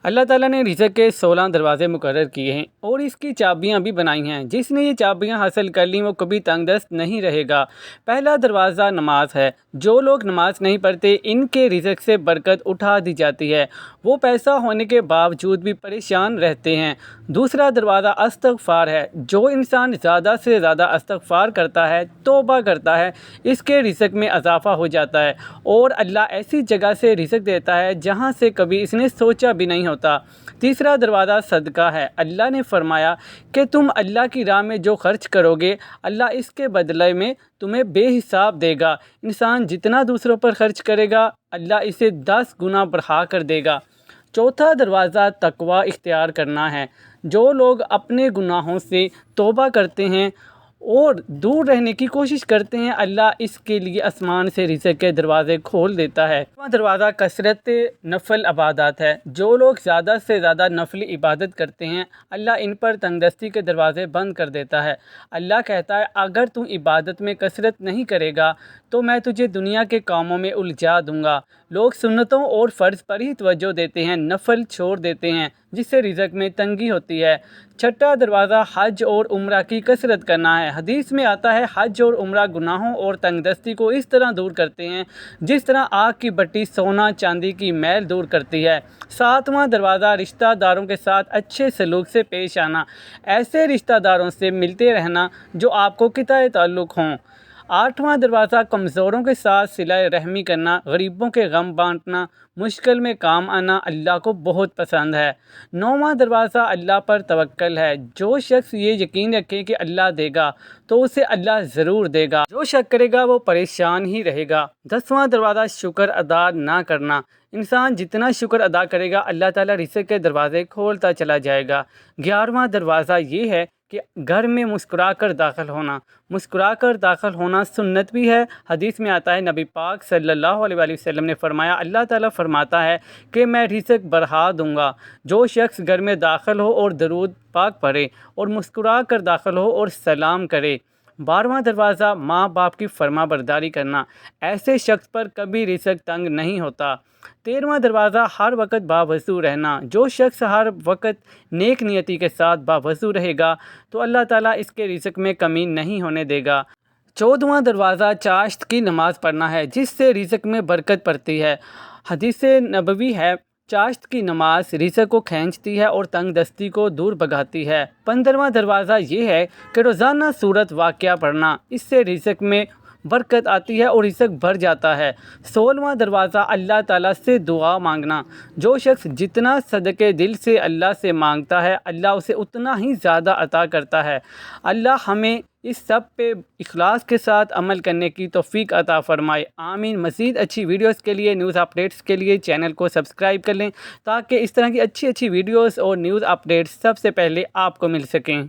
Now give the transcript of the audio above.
اللہ تعالیٰ نے رزق کے 16 دروازے مقرر کیے ہیں اور اس کی چابیاں بھی بنائی ہیں۔ جس نے یہ چابیاں حاصل کر لیں وہ کبھی تنگ دست نہیں رہے گا۔ پہلا دروازہ نماز ہے۔ جو لوگ نماز نہیں پڑھتے ان کے رزق سے برکت اٹھا دی جاتی ہے، وہ پیسہ ہونے کے باوجود بھی پریشان رہتے ہیں۔ دوسرا دروازہ استغفار ہے۔ جو انسان زیادہ سے زیادہ استغفار کرتا ہے، توبہ کرتا ہے، اس کے رزق میں اضافہ ہو جاتا ہے اور اللہ ایسی جگہ سے رزق دیتا ہے جہاں سے کبھی اس نے سوچا بھی نہیں ہوتا۔ تیسرا دروازہ صدقہ ہے۔ اللہ نے فرمایا کہ تم اللہ کی راہ میں جو خرچ کرو گے، اللہ اس کے بدلے میں تمہیں بے حساب دے گا۔ انسان جتنا دوسروں پر خرچ کرے گا، اللہ اسے 10 گنا بڑھا کر دے گا۔ چوتھا دروازہ تقوی اختیار کرنا ہے۔ جو لوگ اپنے گناہوں سے توبہ کرتے ہیں اور دور رہنے کی کوشش کرتے ہیں، اللہ اس کے لیے آسمان سے رزق کے دروازے کھول دیتا ہے۔ دروازہ کثرت نفل عبادات ہے۔ جو لوگ زیادہ سے زیادہ نفلی عبادت کرتے ہیں، اللہ ان پر تنگ دستی کے دروازے بند کر دیتا ہے۔ اللہ کہتا ہے اگر تم عبادت میں کثرت نہیں کرے گا تو میں تجھے دنیا کے کاموں میں الجھا دوں گا۔ لوگ سنتوں اور فرض پر ہی توجہ دیتے ہیں، نفل چھوڑ دیتے ہیں، جس سے رزق میں تنگی ہوتی ہے۔ چھٹا دروازہ حج اور عمرہ کی کثرت کرنا ہے۔ حدیث میں آتا ہے حج اور عمرہ گناہوں اور تنگ دستی کو اس طرح دور کرتے ہیں جس طرح آگ کی بٹی سونا چاندی کی میل دور کرتی ہے۔ ساتواں دروازہ رشتہ داروں کے ساتھ اچھے سلوک سے پیش آنا۔ ایسے رشتہ داروں سے ملتے رہنا جو آپ کو قطع تعلق ہوں۔ آٹھواں دروازہ کمزوروں کے ساتھ صلہ رحمی کرنا، غریبوں کے غم بانٹنا، مشکل میں کام آنا اللہ کو بہت پسند ہے۔ نوواں دروازہ اللہ پر توکل ہے۔ جو شخص یہ یقین رکھے کہ اللہ دے گا تو اسے اللہ ضرور دے گا، جو شک کرے گا وہ پریشان ہی رہے گا۔ 10واں دروازہ شکر ادا نہ کرنا۔ انسان جتنا شکر ادا کرے گا، اللہ تعالیٰ رزق کے دروازے کھولتا چلا جائے گا۔ 11واں دروازہ یہ ہے کہ گھر میں مسکرا کر داخل ہونا۔ مسکرا کر داخل ہونا سنت بھی ہے۔ حدیث میں آتا ہے نبی پاک صلی اللہ علیہ وآلہ وسلم نے فرمایا، اللہ تعالیٰ فرماتا ہے کہ میں رزق بڑھا دوں گا۔ جو شخص گھر میں داخل ہو اور درود پاک پڑھے اور مسکرا کر داخل ہو اور سلام کرے۔ 12واں دروازہ ماں باپ کی فرما برداری کرنا۔ ایسے شخص پر کبھی رزق تنگ نہیں ہوتا۔ 13واں دروازہ ہر وقت باوضو رہنا۔ جو شخص ہر وقت نیک نیتی کے ساتھ باوضو رہے گا تو اللہ تعالیٰ اس کے رزق میں کمی نہیں ہونے دے گا۔ 14واں دروازہ چاشت کی نماز پڑھنا ہے، جس سے رزق میں برکت پڑتی ہے۔ حدیث نبوی ہے، چاشت کی نماز رزق کو کھینچتی ہے اور تنگ دستی کو دور بھگاتی ہے۔ 15واں دروازہ یہ ہے کہ روزانہ سورت واقعہ پڑھنا، اس سے رزق میں برکت آتی ہے اور رزق بڑھ جاتا ہے۔ 16واں دروازہ اللہ تعالیٰ سے دعا مانگنا۔ جو شخص جتنا صدقے دل سے اللہ سے مانگتا ہے، اللہ اسے اتنا ہی زیادہ عطا کرتا ہے۔ اللہ ہمیں اس سب پہ اخلاص کے ساتھ عمل کرنے کی توفیق عطا فرمائے، آمین۔ مزید اچھی ویڈیوز کے لیے، نیوز اپڈیٹس کے لیے چینل کو سبسکرائب کر لیں تاکہ اس طرح کی اچھی ویڈیوز اور نیوز اپڈیٹس سب سے پہلے آپ کو مل سکیں۔